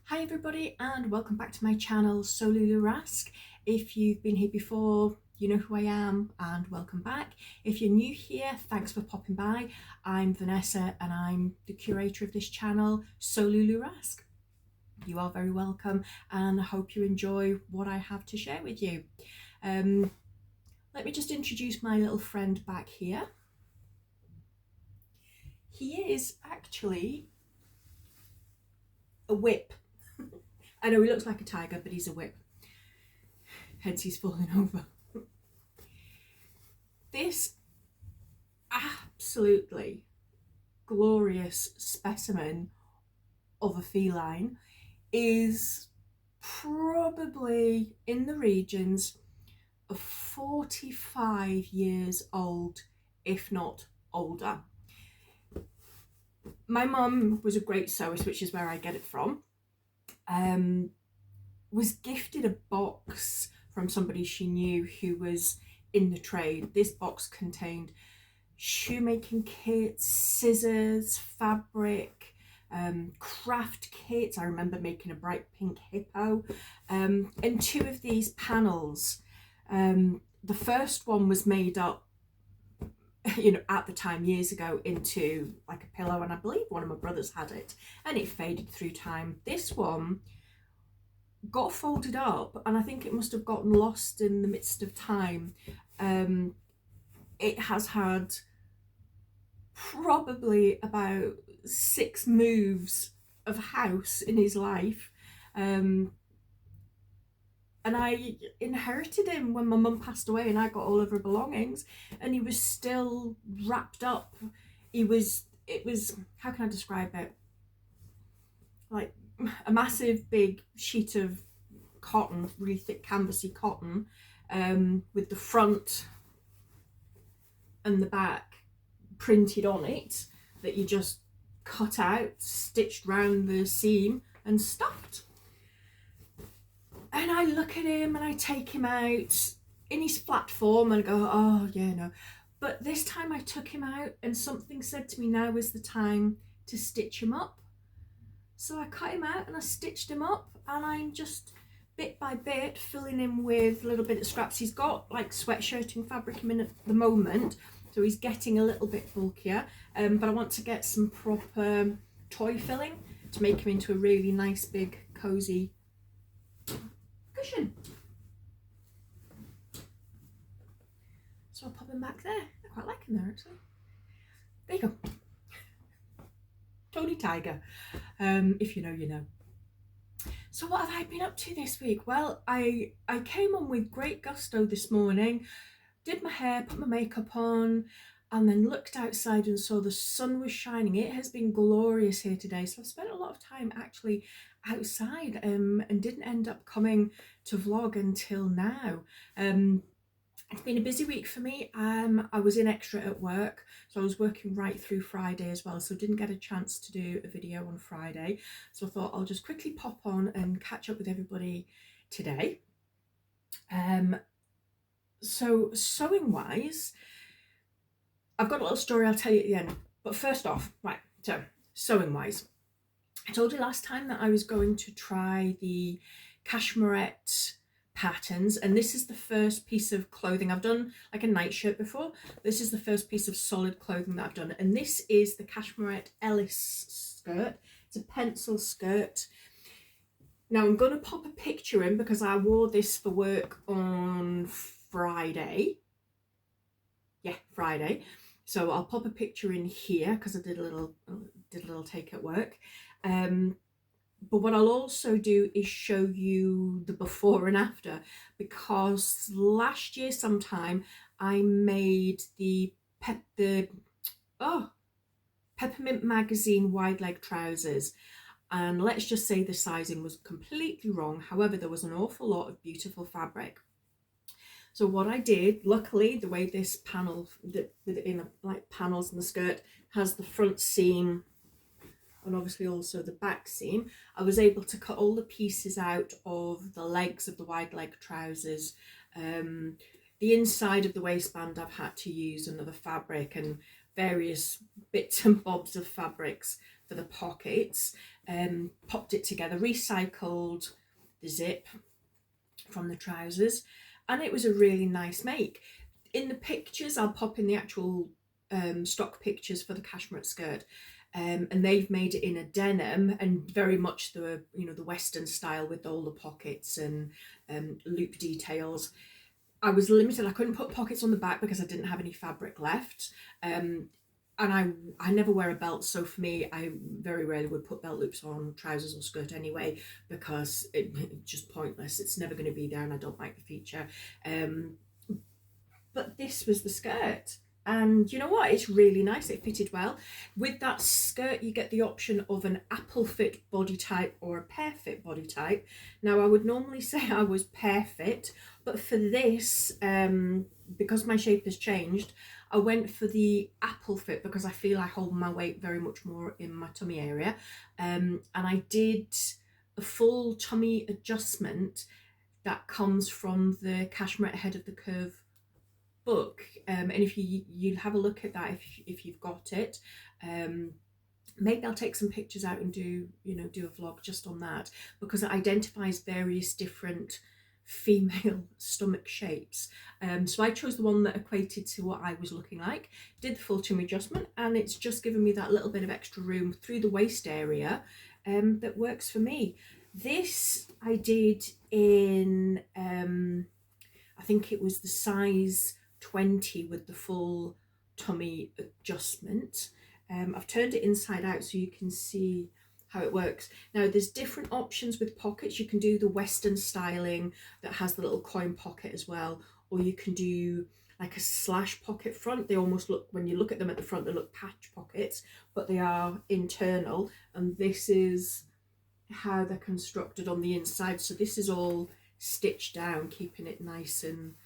Hi everybody and welcome back to my channel So Lulu Rask. If you've been here before, you know who I am and welcome back. If you're new here, thanks for popping by. I'm Vanessa and I'm the curator of this channel, So Lulu Rask. You are very welcome and I hope you enjoy what I have to share with you. Let me just introduce my little friend back here. He is actually a whip. I know he looks like a tiger, but he's a whip. Hence he's falling over. This absolutely glorious specimen of a feline is probably in the regions of 45 years old, if not older. My mum was a great sewist, which is where I get it from. Was gifted a box from somebody she knew who was in the trade. This box contained shoemaking kits, scissors, fabric, craft kits. I remember making a bright pink hippo, and two of these panels. The first one was made up, at the time years ago into like a pillow, and I believe one of my brothers had it and it faded through time. This one got folded up and I think it must have gotten lost in the midst of time. It has had probably about 6 moves of house in his life, and I inherited him when my mum passed away and I got all of her belongings, and he was still wrapped up. It was, how can I describe it? Like a massive big sheet of cotton, really thick canvasy cotton, with the front and the back printed on it, that you just cut out, stitched round the seam and stuffed. And I look at him and I take him out in his flat form and I go, oh yeah, no. But this time I took him out and something said to me, now is the time to stitch him up. So I cut him out and I stitched him up, and I'm just bit by bit filling him with a little bit of scraps. He's got like sweatshirting fabric in at the moment, so he's getting a little bit bulkier, but I want to get some proper toy filling to make him into a really nice big cozy cushion. So I'll pop him back there. I quite like him there actually. There you go. Tony Tiger. If you know, you know. So what have I been up to this week? Well, I came on with great gusto this morning, did my hair, put my makeup on, and then looked outside and saw the sun was shining. It has been glorious here today, so I've spent a lot of time actually outside, and didn't end up coming to vlog until now. It's been a busy week for me. I was in extra at work, so I was working right through Friday as well, so didn't get a chance to do a video on Friday. So I thought I'll just quickly pop on and catch up with everybody today. So sewing wise, I've got a little story I'll tell you at the end. But first off, right, so sewing wise, I told you last time that I was going to try the cashmerette patterns, and this is the first piece of clothing. I've done like a nightshirt before. This is the first piece of solid clothing that I've done, and this is the cashmerette Ellis skirt. It's a pencil skirt. Now I'm going to pop a picture in because I wore this for work on Friday. Yeah, Friday. So I'll pop a picture in here because I did a little take at work. But what I'll also do is show you the before and after, because last year sometime I made the Peppermint Magazine wide leg trousers, and let's just say the sizing was completely wrong. However, there was an awful lot of beautiful fabric. So what I did, luckily, the way this panel, like panels in the skirt, has the front seam and obviously also the back seam, I was able to cut all the pieces out of the legs of the wide leg trousers. The inside of the waistband I've had to use another fabric, and various bits and bobs of fabrics for the pockets, popped it together, recycled the zip from the trousers, and it was a really nice make. In the pictures, I'll pop in the actual stock pictures for the cashmere skirt, and they've made it in a denim and very much the the Western style with all the pockets and loop details. I was limited. I couldn't put pockets on the back because I didn't have any fabric left. And I never wear a belt, so for me, I very rarely would put belt loops on trousers or skirt anyway, because it's just pointless. It's never going to be there, and I don't like the feature. But this was the skirt, and you know what? It's really nice. It fitted well. With that skirt, you get the option of an apple fit body type or a pear fit body type. Now, I would normally say I was pear fit, but for this, because my shape has changed, I went for the apple fit because I feel I hold my weight very much more in my tummy area. And I did a full tummy adjustment that comes from the Cashmere Ahead of the Curve book. And if you have a look at that, if you've got it, maybe I'll take some pictures out and do a vlog just on that, because it identifies various different female stomach shapes. So I chose the one that equated to what I was looking like, did the full tummy adjustment, and it's just given me that little bit of extra room through the waist area that works for me. This I did in I think it was the size 20 with the full tummy adjustment. I've turned it inside out so you can see how it works. Now, there's different options with pockets. You can do the Western styling that has the little coin pocket as well, or you can do like a slash pocket front. They almost look, when you look at them at the front, they look patch pockets, but they are internal, and this is how they're constructed on the inside. So this is all stitched down, keeping it nice and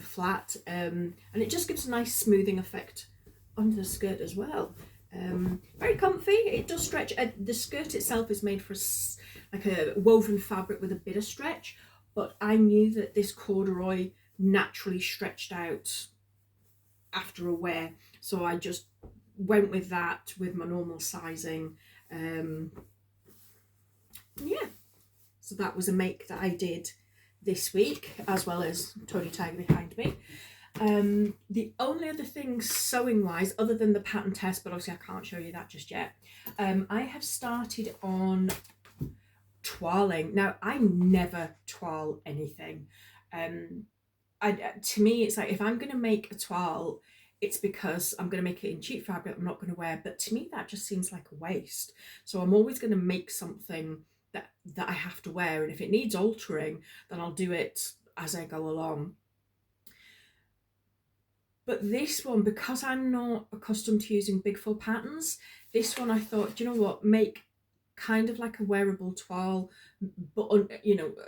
flat, and it just gives a nice smoothing effect under the skirt as well. Very comfy. It does stretch. The skirt itself is made for like a woven fabric with a bit of stretch, but I knew that this corduroy naturally stretched out after a wear, so I just went with that with my normal sizing. Yeah, so that was a make that I did this week, as well as Tony Tiger behind me. The only other thing sewing wise, other than the pattern test, but obviously I can't show you that just yet, I have started on toiling. Now, I never toile anything. To me, it's like, if I'm going to make a toile, it's because I'm going to make it in cheap fabric I'm not going to wear, but to me that just seems like a waste. So I'm always going to make something that I have to wear, and if it needs altering, then I'll do it as I go along. But this one, because I'm not accustomed to using big full patterns, this one I thought, do you know what, make kind of like a wearable toile, but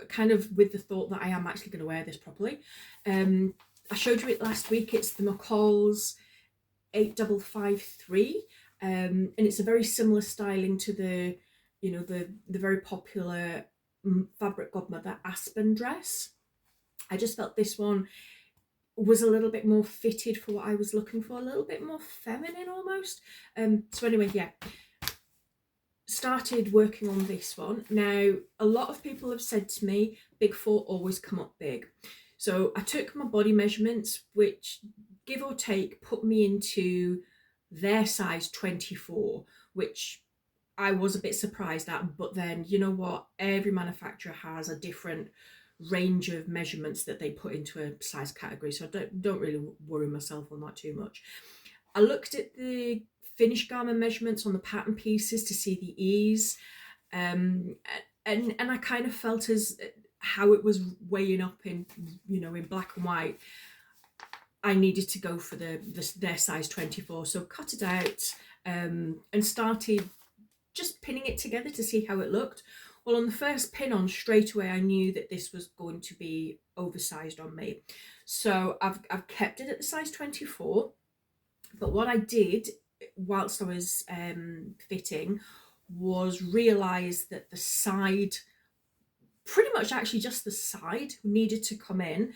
kind of with the thought that I am actually going to wear this properly. I showed you it last week. It's the McCall's 8553, and it's a very similar styling to the very popular fabric godmother Aspen dress. I just felt this one was a little bit more fitted for what I was looking for, a little bit more feminine almost. So anyway, yeah, started working on this one. Now, a lot of people have said to me, big four always come up big. So I took my body measurements, which give or take put me into their size 24, which I was a bit surprised at, but then you know what, every manufacturer has a different range of measurements that they put into a size category, so I don't really worry myself on that too much. I looked at the finished garment measurements on the pattern pieces to see the ease, and I kind of felt as how it was weighing up in in black and white, I needed to go for their size 24. So cut it out and started just pinning it together to see how it looked. Well, on the first pin on, straight away I knew that this was going to be oversized on me. So I've kept it at the size 24. But what I did whilst I was fitting was realise that the side, pretty much actually just the side, needed to come in.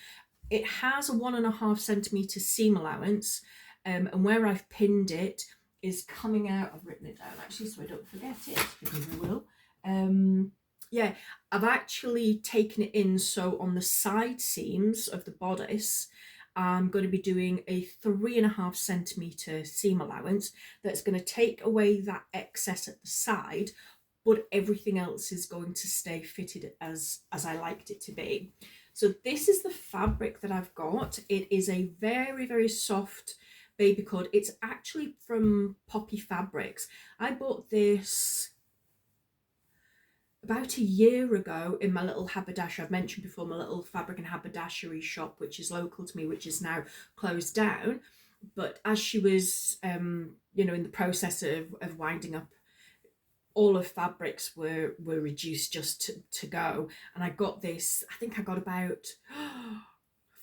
It has a 1.5 centimetre seam allowance, and where I've pinned it, is coming out. I've written it down actually so I don't forget it, because I will. Yeah, I've actually taken it in, so on the side seams of the bodice I'm going to be doing a 3.5 centimetre seam allowance that's going to take away that excess at the side, but everything else is going to stay fitted as I liked it to be. So this is the fabric that I've got. It is a very, very soft baby cord. It's actually from Poppy Fabrics. I bought this about a year ago in my little haberdashery. I've mentioned before my little fabric and haberdashery shop, which is local to me, which is now closed down. But as she was, you know, in the process of winding up, all of fabrics were reduced just to go. And I got this, I think I got about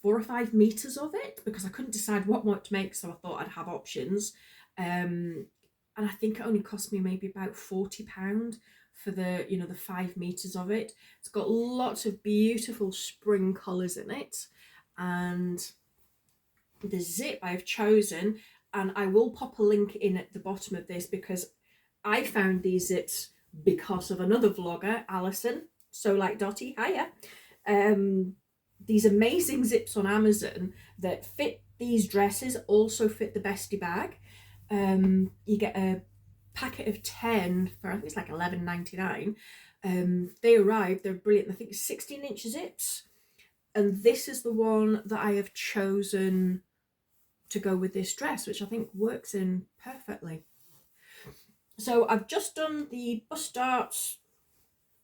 4 or 5 meters of it, because I couldn't decide what to make, so I thought I'd have options. And I think it only cost me maybe about £40 for the, you know, the 5 meters of it. It's got lots of beautiful spring colours in it, and the zip I've chosen, and I will pop a link in at the bottom of this, because I found these zips because of another vlogger, Alison, so like Dotty, hiya. These amazing zips on Amazon that fit these dresses, also fit the bestie bag. You get a packet of 10 for, I think it's like £11.99. They arrived, they're brilliant. I think it's 16-inch zips, and this is the one that I have chosen to go with this dress, which I think works in perfectly. So I've just done the bust darts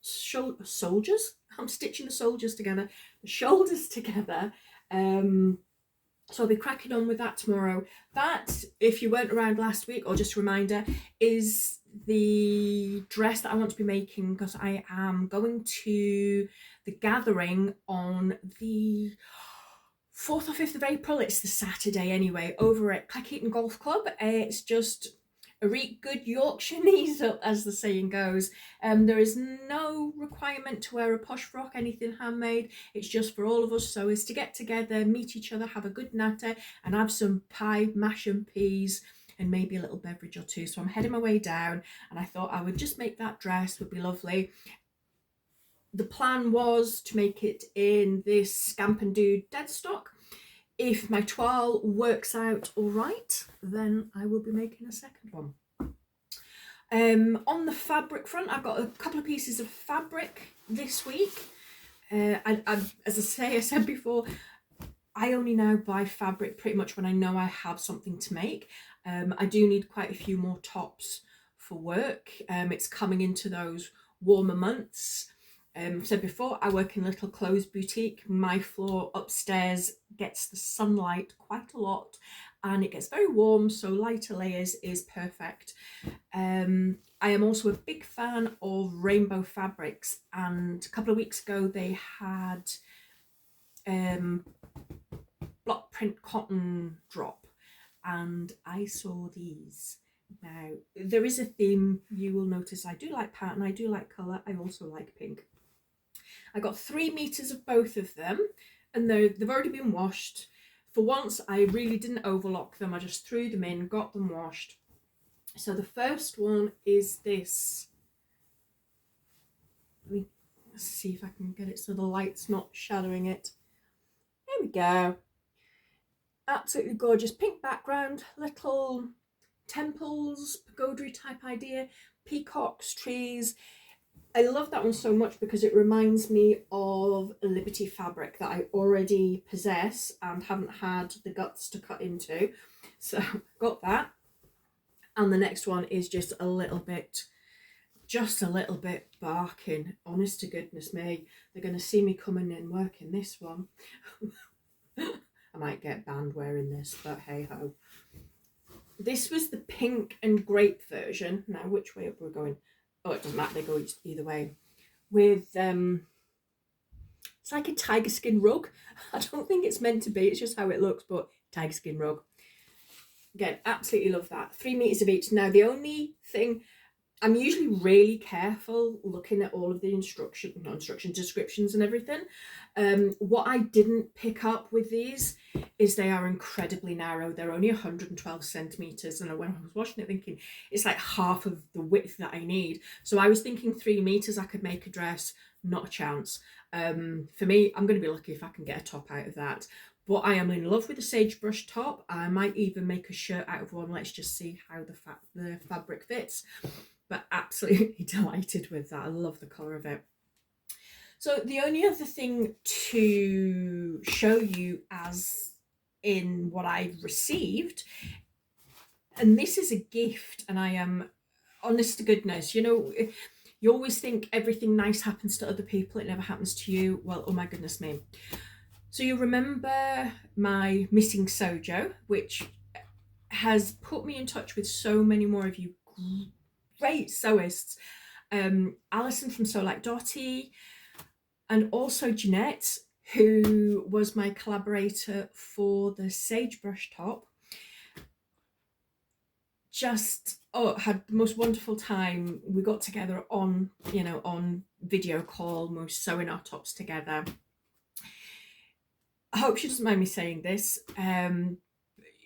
soldiers. I'm stitching the soldiers together, the shoulders together. So I'll be cracking on with that tomorrow. That, if you weren't around last week, or just a reminder, is the dress that I want to be making, because I am going to the gathering on the 4th or 5th of April. It's the Saturday anyway, over at Clackheaton Golf Club. It's just a really good Yorkshire knees up, as the saying goes. There is no requirement to wear a posh frock, anything handmade. It's just for all of us so as to get together, meet each other, have a good natter, and have some pie, mash and peas, and maybe a little beverage or two. So I'm heading my way down, and I thought I would just make that dress, would be lovely. The plan was to make it in this Scamp and Dude dead stock. If my toile works out all right, then I will be making a second one. On the fabric front, I've got a couple of pieces of fabric this week. As I said before, I only now buy fabric pretty much when I know I have something to make. I do need quite a few more tops for work. It's coming into those warmer months. Said before, I work in a little clothes boutique. My floor upstairs gets the sunlight quite a lot, and it gets very warm, so lighter layers is perfect. I am also a big fan of rainbow fabrics, and a couple of weeks ago they had block print cotton drop, and I saw these. Now, there is a theme. You will notice I do like pattern, I do like colour, I also like pink. I got 3 meters of both of them, and they've already been washed. For once, I really didn't overlock them. I just threw them in, got them washed. So the first one is this. Let's see if I can get it so the light's not shadowing it. There we go. Absolutely gorgeous pink background, little temples, pagoda type idea, peacocks, trees. I love that one so much because it reminds me of a Liberty fabric that I already possess and haven't had the guts to cut into. So got that. And the next one is just a little bit barking. Honest to goodness me, they're going to see me coming in working this one. I might get banned wearing this, but hey ho. This was the pink and grape version. Now, which way up we're going? Oh, it doesn't matter, they go either way. With, it's like a tiger skin rug. I don't think it's meant to be, it's just how it looks, but tiger skin rug. Again, absolutely love that. 3 meters of each. Now, the only thing, I'm usually really careful looking at all of the descriptions and everything. What I didn't pick up with these is they are incredibly narrow. They're only 112 centimeters. And when I was watching it thinking, it's like half of the width that I need. So I was thinking 3 meters I could make a dress, not a chance. For me, I'm going to be lucky if I can get a top out of that. But I am in love with the sagebrush top. I might even make a shirt out of one. Let's just see how the fabric fits. But absolutely delighted with that. I love the colour of it. So the only other thing to show you as in what I've received, and this is a gift, and I am honest to goodness, you know, you always think everything nice happens to other people, it never happens to you. Well, oh my goodness me. So you remember my missing sojo, which has put me in touch with so many more of you great sewists. Alison from Sew Like Dottie, and also Jeanette, who was my collaborator for the sagebrush top. Just had the most wonderful time. We got together on video call, we were sewing our tops together. I hope she doesn't mind me saying this.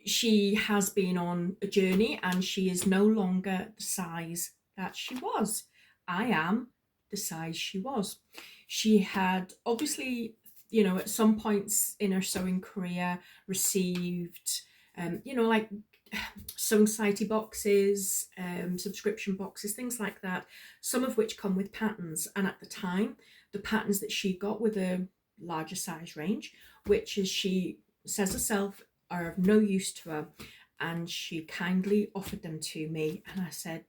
She has been on a journey and she is no longer the size that she was. I am the size she was. She had obviously, you know, at some points in her sewing career received, like Sewing Society boxes, subscription boxes, things like that, some of which come with patterns. And at the time, the patterns that she got were the larger size range, which, as she says herself, are of no use to her. And she kindly offered them to me. And I said,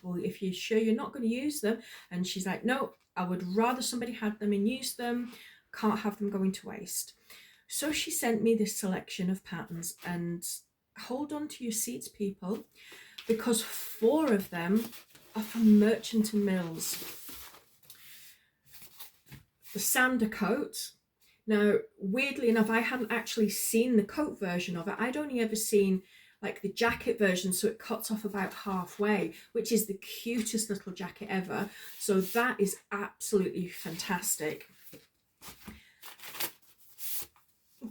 well, if you're sure you're not going to use them. And she's like, no, I would rather somebody had them and used them. Can't have them going to waste. So she sent me this selection of patterns, and hold on to your seats, people, because 4 of them are from Merchant and Mills. The Sander coat. Now, weirdly enough, I hadn't actually seen the coat version of it. I'd only ever seen like the jacket version, so it cuts off about halfway, which is the cutest little jacket ever. So that is absolutely fantastic.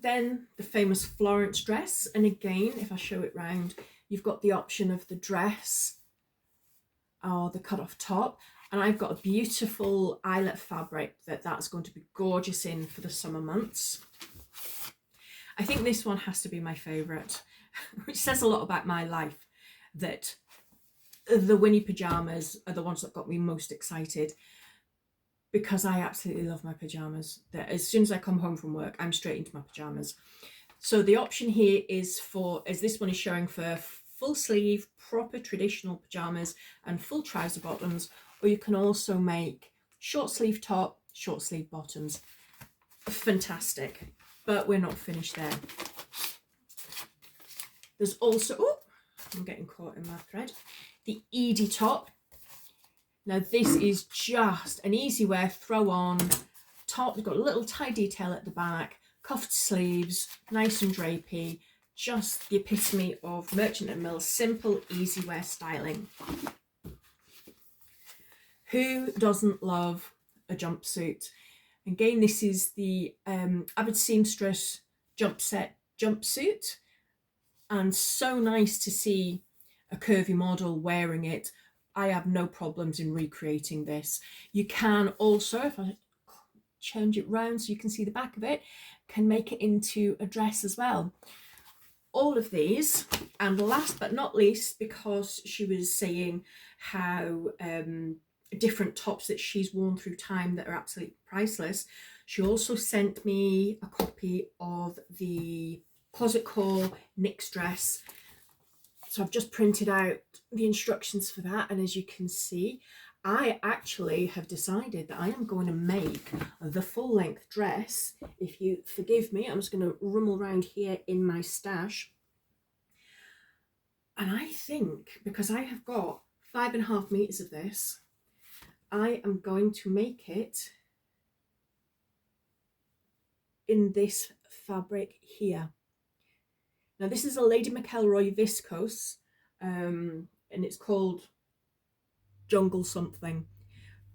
Then the famous Florence dress, and again, if I show it round, you've got the option of the dress or the cut-off top, and I've got a beautiful eyelet fabric that's going to be gorgeous in for the summer months. I think this one has to be my favourite, which says a lot about my life, that the Winnie pyjamas are the ones that got me most excited, because I absolutely love my pyjamas. As soon as I come home from work, I'm straight into my pyjamas. So the option here is as this one is showing, for full sleeve, proper traditional pyjamas and full trouser bottoms, or you can also make short sleeve top, short sleeve bottoms. Fantastic. But we're not finished there. There's also, I'm getting caught in my thread, the Edie top. Now this is just an easy wear, throw on top. It's got a little tie detail at the back, cuffed sleeves, nice and drapey, just the epitome of Merchant and Mills simple, easy wear styling. Who doesn't love a jumpsuit? Again, this is the Avid Seamstress jumpsuit, and so nice to see a curvy model wearing it. I have no problems in recreating this. You can also, if I change it round so you can see the back of it, can make it into a dress as well. All of these, and last but not least, because she was saying how different tops that she's worn through time that are absolutely priceless, she also sent me a copy of the Closet Core NYX dress. So I've just printed out the instructions for that, and as you can see, I actually have decided that I am going to make the full-length dress. If you forgive me, I'm just going to rummel around here in my stash. And I think, because I have got 5.5 meters of this, I am going to make it in this fabric here. Now this is a Lady McElroy viscose, and it's called, jungle something.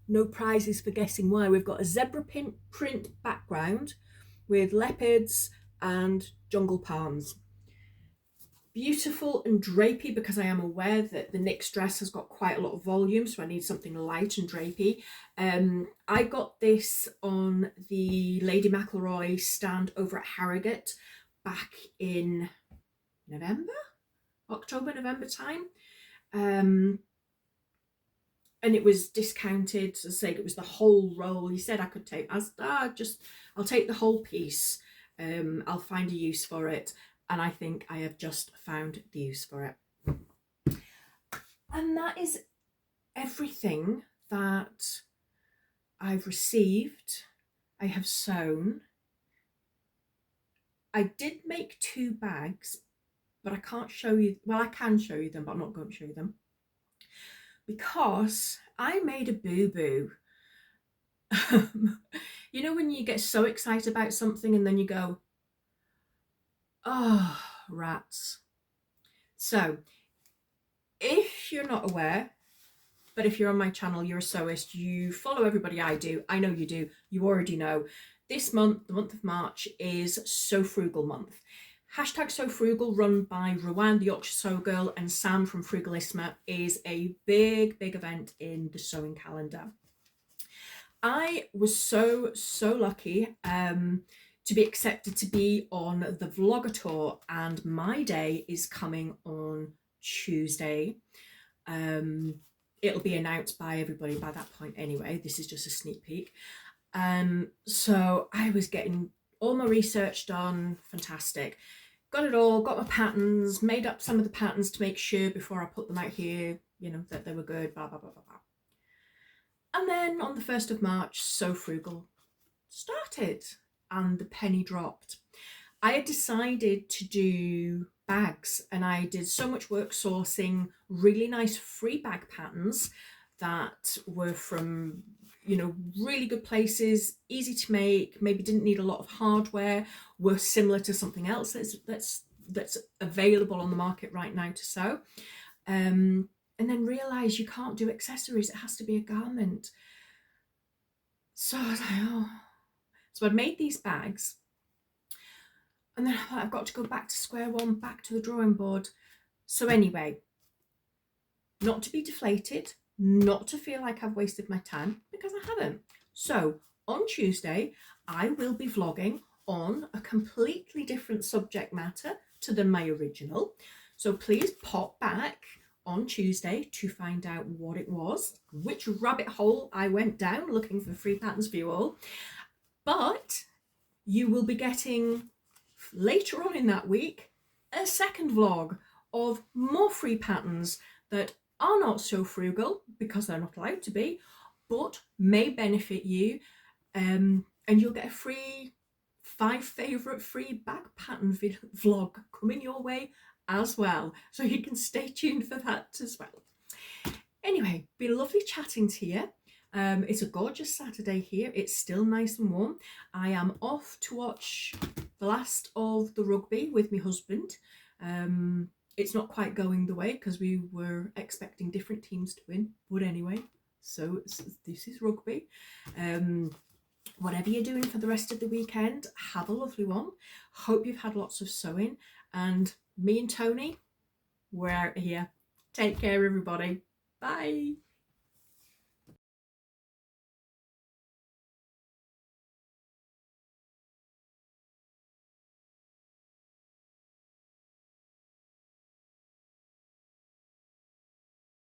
No prizes for guessing why. We've got a zebra print background with leopards and jungle palms. Beautiful and drapey, because I am aware that the Nick's dress has got quite a lot of volume, so I need something light and drapey. I got this on the Lady McElroy stand over at Harrogate back in October, November time. And it was discounted. As I say, it was the whole roll. He said I could take, I'll take the whole piece. I'll find a use for it. And I think I have just found the use for it. And that is everything that I've received, I have sewn. I did make 2 bags, but I can't show you, well, I can show you them, but I'm not going to show you them, because I made a boo-boo. You know when you get so excited about something and then you go, oh, rats. So, if you're not aware, but if you're on my channel, you're a sewist, you follow everybody I do, I know you do, you already know, this month, the month of March, is Sew Frugal month. Hashtag Sew Frugal, run by Ruan, the Yorkshire Sew Girl, and Sam from Frugalissima, is a big event in the sewing calendar. I was so lucky to be accepted to be on the vlogger tour, and my day is coming on Tuesday. It'll be announced by everybody by that point anyway. This is just a sneak peek. So I was getting all my research done, fantastic. Got it all, got my patterns, made up some of the patterns to make sure before I put them out here, you know, that they were good, blah, blah, blah, blah, blah. And then on the 1st of March, Sew Frugal started and the penny dropped. I had decided to do bags, and I did so much work sourcing really nice free bag patterns that were from, you know, really good places, easy to make, maybe didn't need a lot of hardware, were similar to something else that's available on the market right now to sew. And then realise you can't do accessories, it has to be a garment. So I was like, oh. So I'd made these bags, and then I thought, I've got to go back to square one, back to the drawing board. So anyway, not to be deflated, not to feel like I've wasted my time, because I haven't. So on Tuesday, I will be vlogging on a completely different subject matter than my original. So please pop back on Tuesday to find out what it was, which rabbit hole I went down looking for free patterns for you all. But you will be getting later on in that week a second vlog of more free patterns that are not so frugal because they're not allowed to be, but may benefit you, and you'll get a free 5 favourite free bag pattern vlog coming your way as well, so you can stay tuned for that as well. Anyway, been lovely chatting to you. It's a gorgeous Saturday here. It's still nice and warm. I am off to watch the last of the rugby with my husband. It's not quite going the way because we were expecting different teams to win, but anyway, so this is rugby. Whatever you're doing for the rest of the weekend, have a lovely one. Hope you've had lots of sewing, and me and Tony, we're out here. Take care, everybody. Bye.